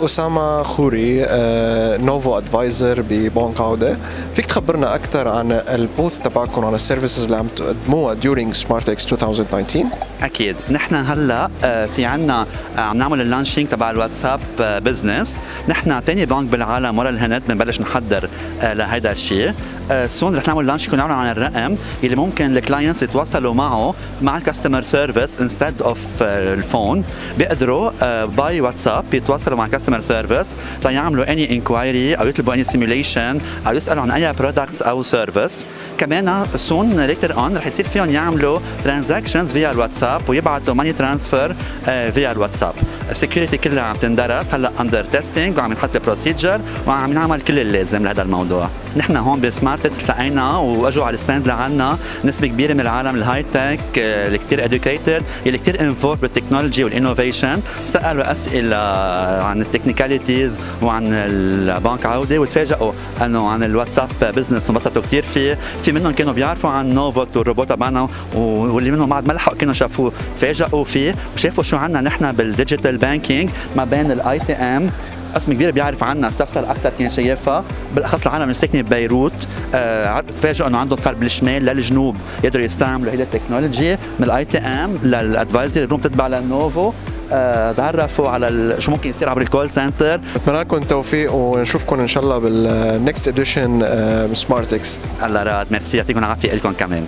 اسامة خوري، نوفو ادفايزر ببنك عودة. فيك تخبرنا اكثر عن البوث تبعكم على السيرفيسز اللي عم تقدموها during سمارتكس 2019؟ اكيد نحن هلا في عنا عم نعمل اللانشينج تبع الواتساب بزنس. نحن ثاني بنك بالعالم ورا الهند بنبلش نحضر لهيدا الشيء. سون رح نعمل لانشينج ونعلن عن الرقم اللي ممكن الكلاينتس يتواصلوا معه مع الكاستمر سيرفيس انستد اوف الفون. بيقدروا باي واتساب يتواصلوا مع الكاستمر سيرفيس ليعملوا اني انكوايري او يطلبوا اني سيميوليشن او يسالوا عن اي برودكتس او سيرفيس. كمان سون ليتر اون رح يصير فيهم يعملوا ترانزاكشنز فيا الواتساب ويبعثوا ماني ترانسفير فيا الواتساب. السكيورتي كلها عم تندرس هلا اندر تيستينج وعم نحط البروسيجر وعم نعمل كل اللازم لهذا الموضوع. نحن هون بسمارتكس لقينا واجوا على الستاند لعنا نسبه كبيره من العالم الهاي تك اللي كثير ادوكيتد اللي كثير انفولد بالتكنولوجي والانوفيشن. سالوا اسئله عن التكنيكاليتيز وعن البنك عوده وتفاجئوا انه عن الواتساب بزنس وانبسطوا كثير فيه. في منهم كانوا بيعرفوا عن نوفو والروبوت تبعنا واللي منهم بعد ما لحقوا كانوا شافوه تفاجئوا فيه وشافوا شو عنا نحن بالديجيتال بانكينج ما بين الاي تي ام. قسم كبير بيعرف عنا استفسر اكثر كان شايفها بالاخص العالم اللي ساكنه ببيروت. تفاجئوا انه عندهم صار بالشمال للجنوب يقدروا يستعملوا هيدا التكنولوجي من الاي تي ام للادفايزري روم تتبع للنوفو. تعرفوا على شو ممكن يصير عبر الكول سنتر. بتمنى لكم التوفيق ونشوفكم ان شاء الله بالنكست اديشن سمارتكس. الله راد ميرسي يعطيكم العافيه لكم كمان.